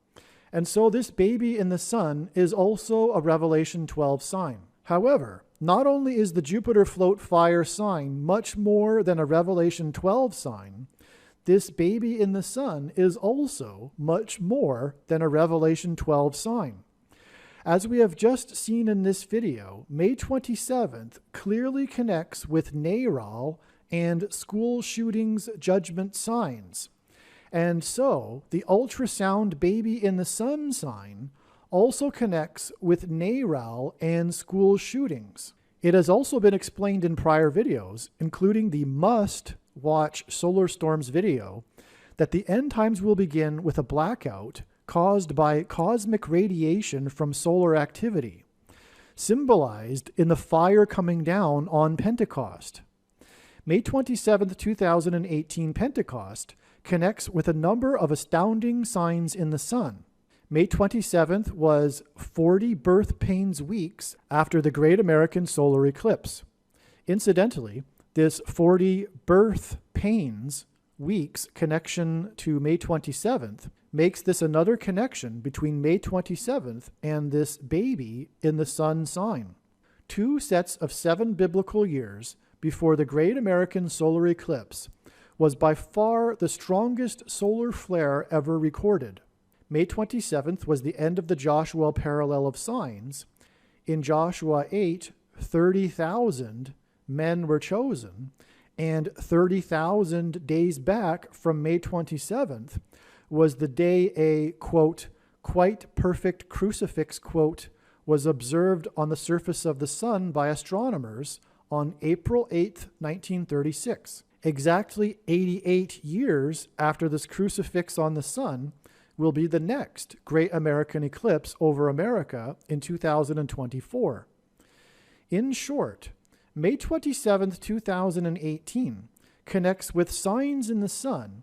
and so this baby in the sun is also a Revelation 12 sign. However, not only is the Jupiter Float Fire sign much more than a Revelation 12 sign, this baby in the sun is also much more than a Revelation 12 sign. As we have just seen in this video, May 27th clearly connects with NARAL and school shootings judgment signs. And so, the ultrasound baby in the sun sign also connects with NARAL and school shootings. It has also been explained in prior videos, including the must-watch solar storms video, that the end times will begin with a blackout caused by cosmic radiation from solar activity, symbolized in the fire coming down on Pentecost. May 27, 2018 Pentecost connects with a number of astounding signs in the sun. May 27th was 40 birth pains weeks after the Great American Solar Eclipse. Incidentally, this 40 birth pains weeks connection to May 27th makes this another connection between May 27th and this baby in the sun sign. 2 sets of 7 biblical years before the Great American Solar Eclipse was by far the strongest solar flare ever recorded. May 27th was the end of the Joshua parallel of signs. In Joshua 8, 30,000 men were chosen, and 30,000 days back from May 27th was the day a, quote, quite perfect crucifix, quote, was observed on the surface of the sun by astronomers on April 8, 1936. Exactly 88 years after this crucifix on the sun will be the next Great American Eclipse over America in 2024. In short, May 27, 2018 connects with signs in the sun,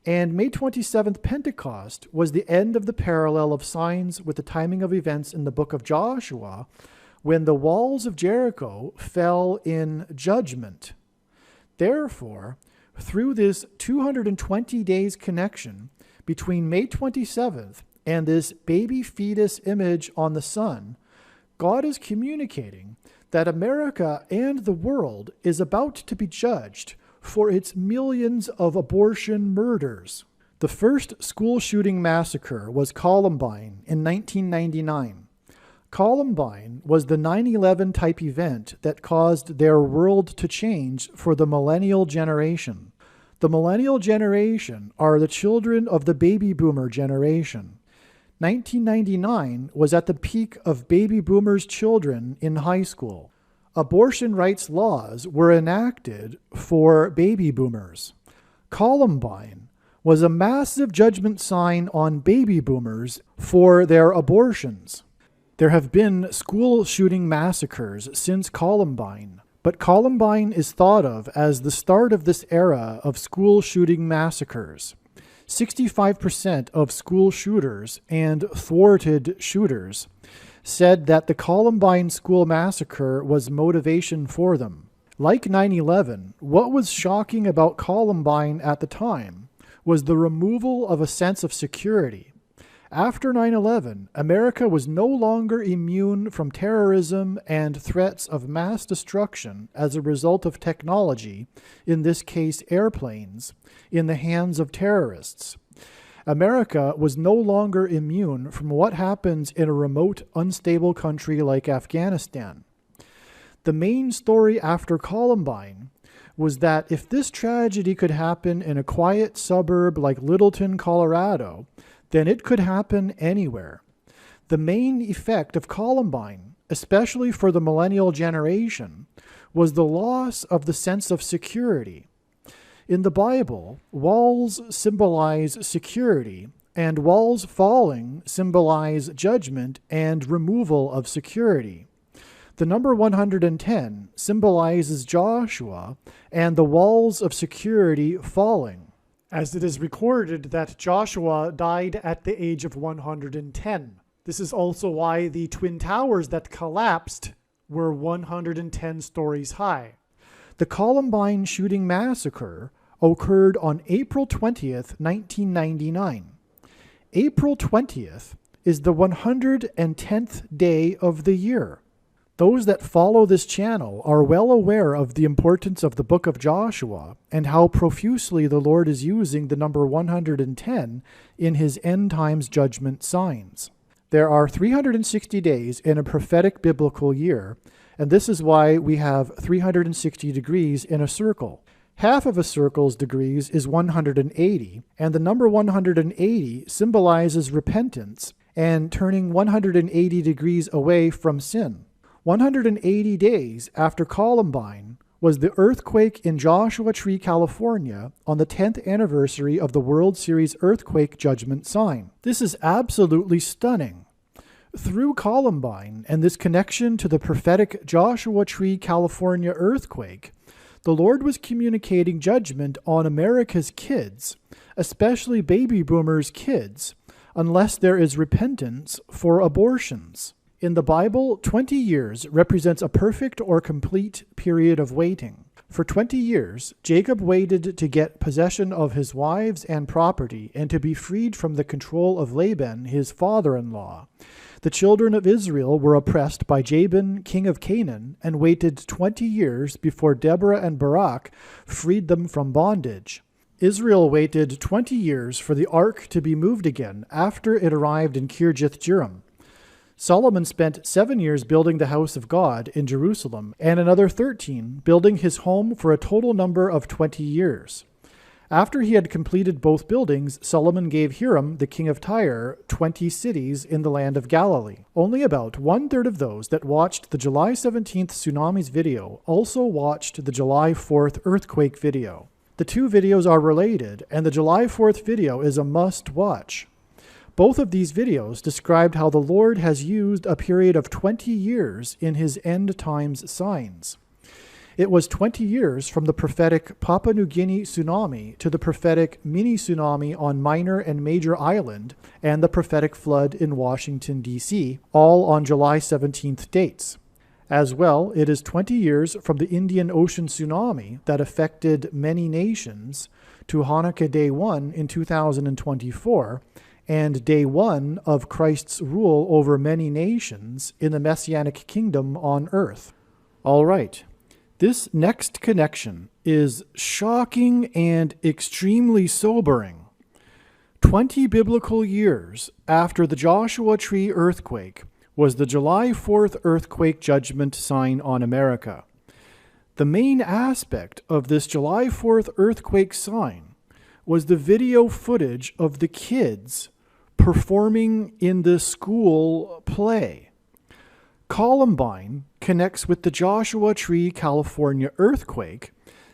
and May 27th Pentecost was the end of the parallel of signs with the timing of events in the book of Joshua when the walls of Jericho fell in judgment. Therefore, through this 220 days connection between May 27th and this baby fetus image on the sun, God is communicating that America and the world is about to be judged for its millions of abortion murders. The first school shooting massacre was Columbine in 1999. Columbine was the 9/11 type event that caused their world to change for the millennial generation. The millennial generation are the children of the baby boomer generation. 1999 was at the peak of baby boomers' children in high school. Abortion rights laws were enacted for baby boomers. Columbine was a massive judgment sign on baby boomers for their abortions. There have been school shooting massacres since Columbine, but Columbine is thought of as the start of this era of school shooting massacres. 65% of school shooters and thwarted shooters said that the Columbine school massacre was motivation for them. Like 9/11, what was shocking about Columbine at the time was the removal of a sense of security. After 9/11, America was no longer immune from terrorism and threats of mass destruction as a result of technology, in this case airplanes, in the hands of terrorists. America was no longer immune from what happens in a remote, unstable country like Afghanistan. The main story after Columbine was that if this tragedy could happen in a quiet suburb like Littleton, Colorado, then it could happen anywhere. The main effect of Columbine, especially for the millennial generation, was the loss of the sense of security. In the Bible, walls symbolize security, and walls falling symbolize judgment and removal of security. The number 110 symbolizes Joshua and the walls of security falling, as it is recorded that Joshua died at the age of 110. This is also why the Twin Towers that collapsed were 110 stories high. The Columbine shooting massacre occurred on April 20th, 1999. April 20th is the 110th day of the year. Those that follow this channel are well aware of the importance of the book of Joshua and how profusely the Lord is using the number 110 in his end times judgment signs. There are 360 days in a prophetic biblical year, and this is why we have 360 degrees in a circle. Half of a circle's degrees is 180, and the number 180 symbolizes repentance and turning 180 degrees away from sin. 180 days after Columbine was the earthquake in Joshua Tree, California, on the 10th anniversary of the World Series earthquake judgment sign. This is absolutely stunning. Through Columbine and this connection to the prophetic Joshua Tree, California earthquake, the Lord was communicating judgment on America's kids, especially baby boomers' kids, unless there is repentance for abortions. In the Bible, 20 years represents a perfect or complete period of waiting. For 20 years, Jacob waited to get possession of his wives and property and to be freed from the control of Laban, his father-in-law. The children of Israel were oppressed by Jabin, king of Canaan, and waited 20 years before Deborah and Barak freed them from bondage. Israel waited 20 years for the ark to be moved again after it arrived in Kirjath-jearim. Solomon spent 7 years building the house of God in Jerusalem, and another 13 building his home for a total number of 20 years. After he had completed both buildings, Solomon gave Hiram, the king of Tyre, 20 cities in the land of Galilee. Only about 1/3 of those that watched the July 17th tsunamis video also watched the July 4th earthquake video. The two videos are related, and the July 4th video is a must-watch. Both of these videos described how the Lord has used a period of 20 years in his end times signs. It was 20 years from the prophetic Papua New Guinea tsunami to the prophetic mini-tsunami on Minor and Major Island and the prophetic flood in Washington, D.C., all on July 17th dates. As well, it is 20 years from the Indian Ocean tsunami that affected many nations to Hanukkah Day 1 in 2024, and Day 1 of Christ's rule over many nations in the Messianic kingdom on earth. All right. This next connection is shocking and extremely sobering. 20 biblical years after the Joshua Tree earthquake was the July 4th earthquake judgment sign on America. The main aspect of this July 4th earthquake sign was the video footage of the kids performing in the school play. Columbine connects with the Joshua Tree, California earthquake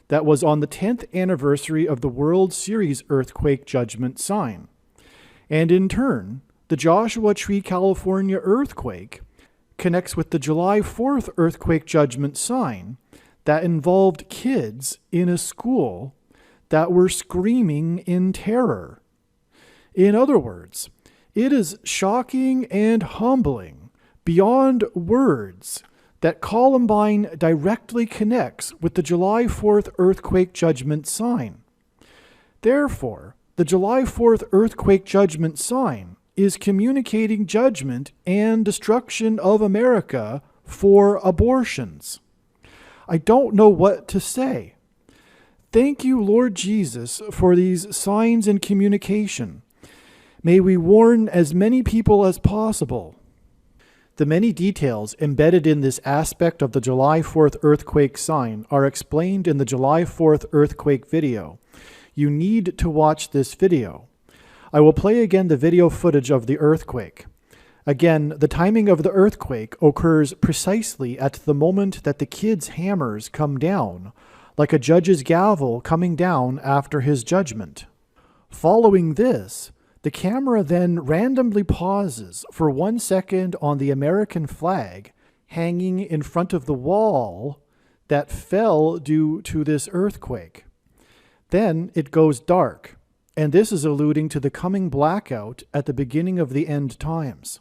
that was on the 10th anniversary of the World Series earthquake judgment sign. And in turn, the Joshua Tree, California earthquake connects with the July 4th earthquake judgment sign that involved kids in a school that were screaming in terror. In other words, it is shocking and humbling beyond words that Columbine directly connects with the July 4th earthquake judgment sign. Therefore, the July 4th earthquake judgment sign is communicating judgment and destruction of America for abortions. I don't know what to say. Thank you, Lord Jesus, for these signs and communication. May we warn as many people as possible. The many details embedded in this aspect of the July 4th earthquake sign are explained in the July 4th earthquake video. You need to watch this video. I will play again the video footage of the earthquake. Again, the timing of the earthquake occurs precisely at the moment that the kids' hammers come down, like a judge's gavel coming down after his judgment. Following this, the camera then randomly pauses for 1 second on the American flag hanging in front of the wall that fell due to this earthquake. Then it goes dark, and this is alluding to the coming blackout at the beginning of the end times.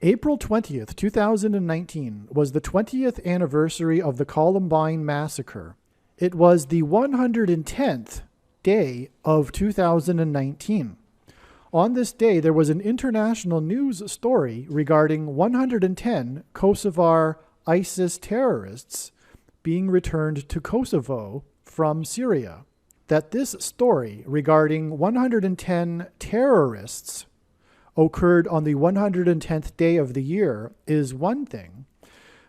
April 20th, 2019 was the 20th anniversary of the Columbine Massacre. It was the 110th day of 2019. On this day, there was an international news story regarding 110 Kosovar ISIS terrorists being returned to Kosovo from Syria. That this story regarding 110 terrorists occurred on the 110th day of the year is one thing,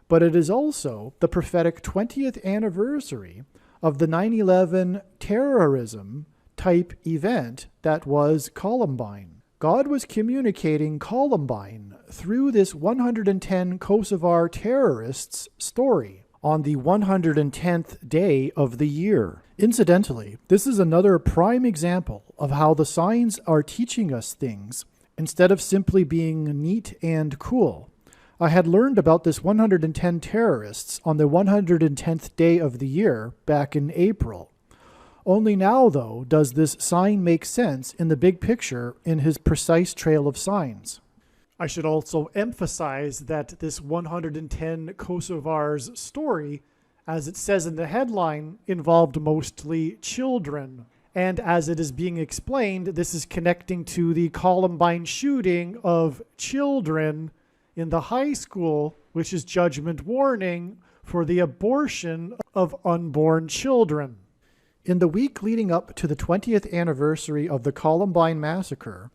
but it is also the prophetic 20th anniversary of the 9/11 terrorism type event that was Columbine. God was communicating Columbine through this 110 Kosovar terrorists story on the 110th day of the year. Incidentally, this is another prime example of how the signs are teaching us things instead of simply being neat and cool. I had learned about this 110 terrorists on the 110th day of the year back in April. Only now, though, does this sign make sense in the big picture in his precise trail of signs. I should also emphasize that this 110 Kosovars story, as it says in the headline, involved mostly children. And as it is being explained, this is connecting to the Columbine shooting of children in the high school, which is judgment warning for the abortion of unborn children. In the week leading up to the 20th anniversary of the Columbine Massacre,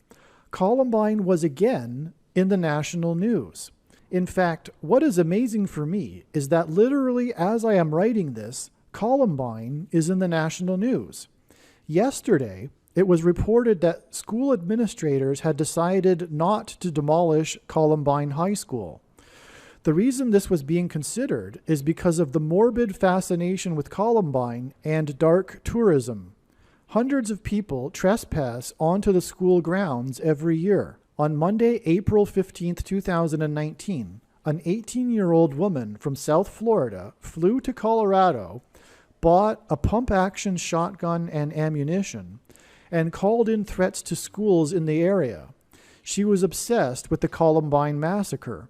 Columbine was again in the national news. In fact, what is amazing for me is that literally as I am writing this, Columbine is in the national news. Yesterday, it was reported that school administrators had decided not to demolish Columbine High School. The reason this was being considered is because of the morbid fascination with Columbine and dark tourism. Hundreds of people trespass onto the school grounds every year. On Monday, April 15th, 2019, an 18-year-old woman from South Florida flew to Colorado, bought a pump-action shotgun and ammunition, and called in threats to schools in the area. She was obsessed with the Columbine Massacre.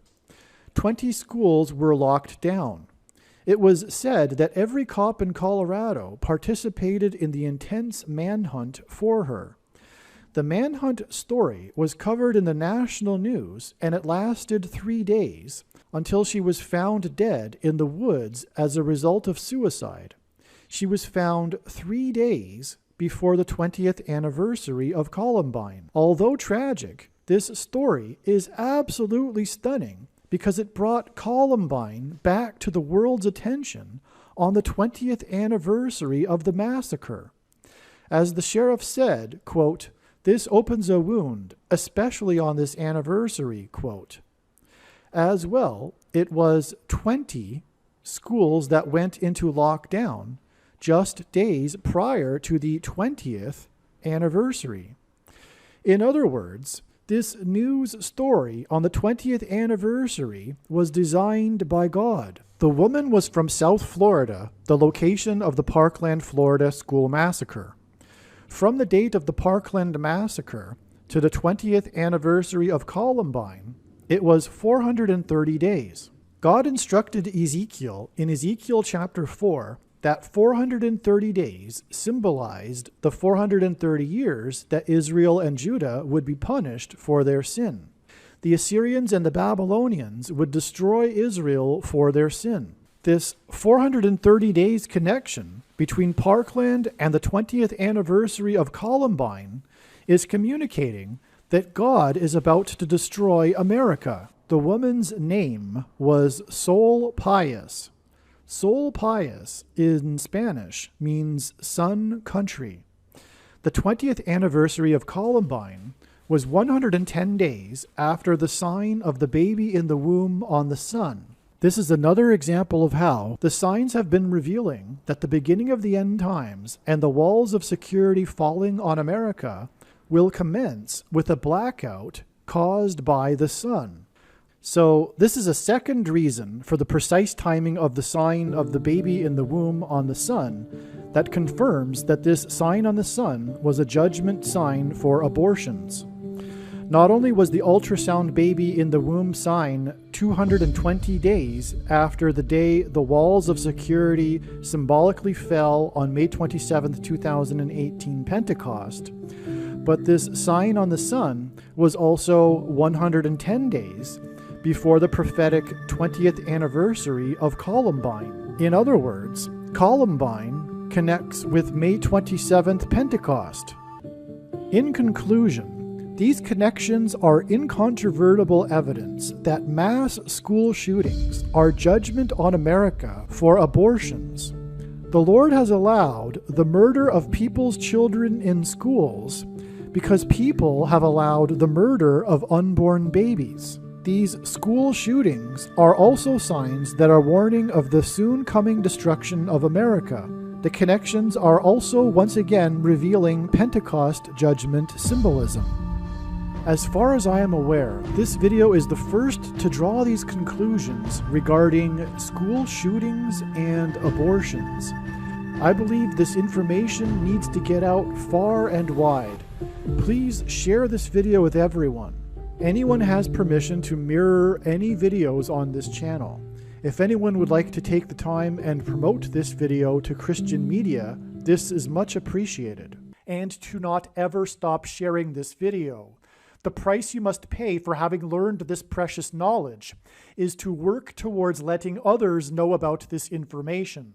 20 schools were locked down. It was said that every cop in Colorado participated in the intense manhunt for her. The manhunt story was covered in the national news, and it lasted 3 days until she was found dead in the woods as a result of suicide. She was found 3 days before the 20th anniversary of Columbine. Although tragic, this story is absolutely stunning because it brought Columbine back to the world's attention on the 20th anniversary of the massacre. As the sheriff said, quote, "This opens a wound, especially on this anniversary," quote. As well, it was 20 schools that went into lockdown just days prior to the 20th anniversary. In other words, this news story on the 20th anniversary was designed by God. The woman was from South Florida, the location of the Parkland, Florida school massacre. From the date of the Parkland massacre to the 20th anniversary of Columbine, it was 430 days. God instructed Ezekiel in Ezekiel chapter 4 that 430 days symbolized the 430 years that Israel and Judah would be punished for their sin. The Assyrians and the Babylonians would destroy Israel for their sin. This 430 days connection between Parkland and the 20th anniversary of Columbine is communicating that God is about to destroy America. The woman's name was Sol Pius. Sol Pius in Spanish means sun country. The 20th anniversary of Columbine was 110 days after the sign of the baby in the womb on the sun. This is another example of how the signs have been revealing that the beginning of the end times and the walls of security falling on America will commence with a blackout caused by the sun. So this is a second reason for the precise timing of the sign of the baby in the womb on the sun that confirms that this sign on the sun was a judgment sign for abortions. Not only was the ultrasound baby in the womb sign 220 days after the day the walls of security symbolically fell on May 27, 2018 Pentecost, but this sign on the sun was also 110 days before the prophetic 20th anniversary of Columbine. In other words, Columbine connects with May 27th Pentecost. In conclusion, these connections are incontrovertible evidence that mass school shootings are judgment on America for abortions. The Lord has allowed the murder of people's children in schools because people have allowed the murder of unborn babies. These school shootings are also signs that are warning of the soon coming destruction of America. The connections are also once again revealing Pentecost judgment symbolism. As far as I am aware, this video is the first to draw these conclusions regarding school shootings and abortions. I believe this information needs to get out far and wide. Please share this video with everyone. Anyone has permission to mirror any videos on this channel. If anyone would like to take the time and promote this video to Christian media, this is much appreciated. And to not ever stop sharing this video. The price you must pay for having learned this precious knowledge is to work towards letting others know about this information.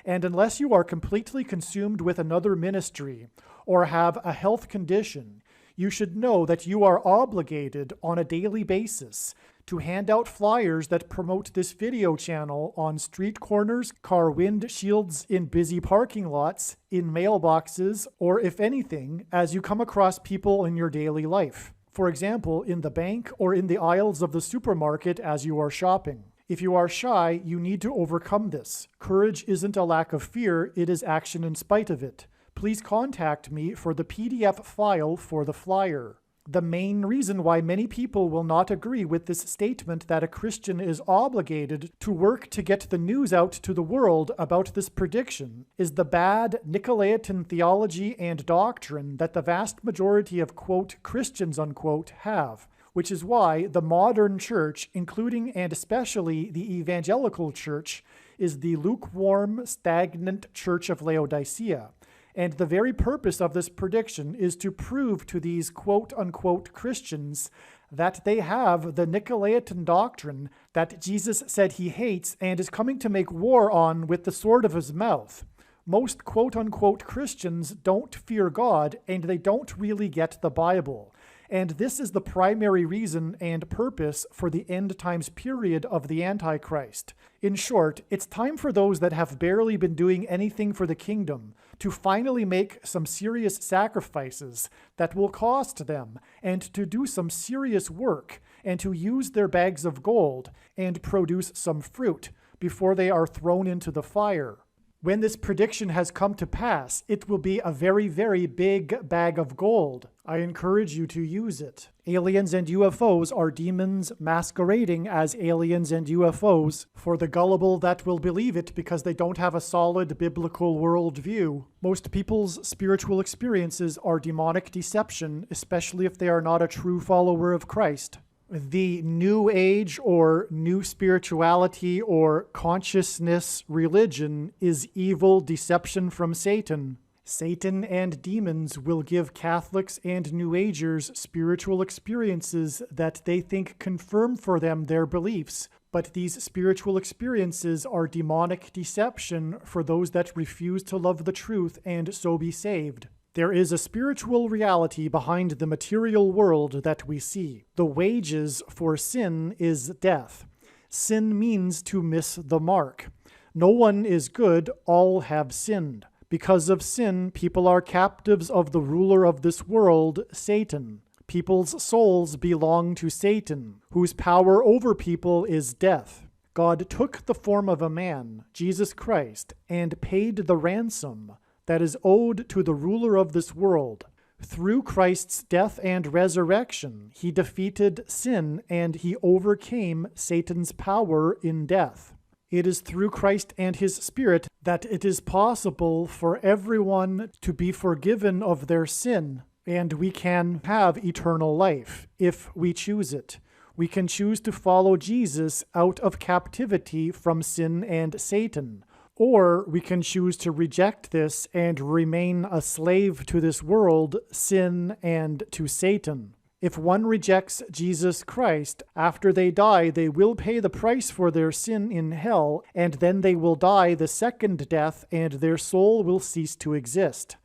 And unless you are completely consumed with another ministry or have a health condition, you should know that you are obligated on a daily basis to hand out flyers that promote this video channel on street corners, car windshields, in busy parking lots, in mailboxes, or if anything, as you come across people in your daily life. For example, in the bank or in the aisles of the supermarket as you are shopping. If you are shy, you need to overcome this. Courage isn't a lack of fear, it is action in spite of it. Please contact me for the PDF file for the flyer. The main reason why many people will not agree with this statement that a Christian is obligated to work to get the news out to the world about this prediction is the bad Nicolaitan theology and doctrine that the vast majority of, quote, Christians, unquote, have, which is why the modern church, including and especially the evangelical church, is the lukewarm, stagnant church of Laodicea. And the very purpose of this prediction is to prove to these quote-unquote Christians that they have the Nicolaitan doctrine that Jesus said he hates and is coming to make war on with the sword of his mouth. Most quote-unquote Christians don't fear God, and they don't really get the Bible. And this is the primary reason and purpose for the end times period of the Antichrist. In short, it's time for those that have barely been doing anything for the kingdom to finally make some serious sacrifices that will cost them, and to do some serious work, and to use their bags of gold and produce some fruit before they are thrown into the fire. When this prediction has come to pass, it will be a very, very big bag of gold. I encourage you to use it. Aliens and UFOs are demons masquerading as aliens and UFOs for the gullible that will believe it because they don't have a solid biblical worldview. Most people's spiritual experiences are demonic deception, especially if they are not a true follower of Christ. The New Age or New Spirituality or Consciousness religion is evil deception from Satan. Satan and demons will give Catholics and New Agers spiritual experiences that they think confirm for them their beliefs, but these spiritual experiences are demonic deception for those that refuse to love the truth and so be saved. There is a spiritual reality behind the material world that we see. The wages for sin is death. Sin means to miss the mark. No one is good, all have sinned. Because of sin, people are captives of the ruler of this world, Satan. People's souls belong to Satan, whose power over people is death. God took the form of a man, Jesus Christ, and paid the ransom that is owed to the ruler of this world. Through Christ's death and resurrection, he defeated sin and he overcame Satan's power in death. It is through Christ and his Spirit that it is possible for everyone to be forgiven of their sin and we can have eternal life if we choose it. We can choose to follow Jesus out of captivity from sin and Satan, or we can choose to reject this and remain a slave to this world, sin, and to Satan. If one rejects Jesus Christ, after they die, they will pay the price for their sin in hell, and then they will die the second death, and their soul will cease to exist.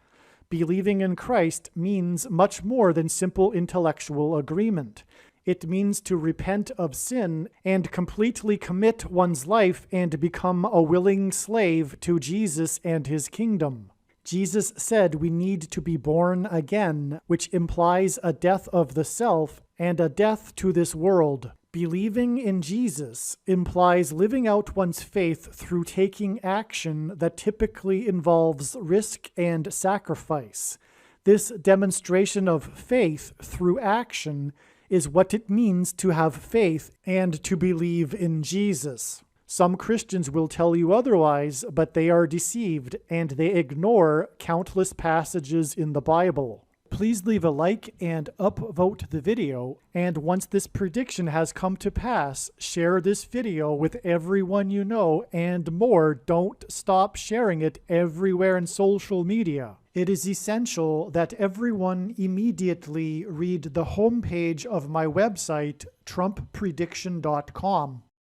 Believing in Christ means much more than simple intellectual agreement. It means to repent of sin and completely commit one's life and become a willing slave to Jesus and his kingdom. Jesus said we need to be born again, which implies a death of the self and a death to this world. Believing in Jesus implies living out one's faith through taking action that typically involves risk and sacrifice. This demonstration of faith through action is what it means to have faith and to believe in Jesus. Some Christians will tell you otherwise, but they are deceived, and they ignore countless passages in the Bible. Please leave a like and upvote the video, and once this prediction has come to pass, share this video with everyone you know, and more, don't stop sharing it everywhere in social media. It is essential that everyone immediately read the homepage of my website, TrumpPrediction.com.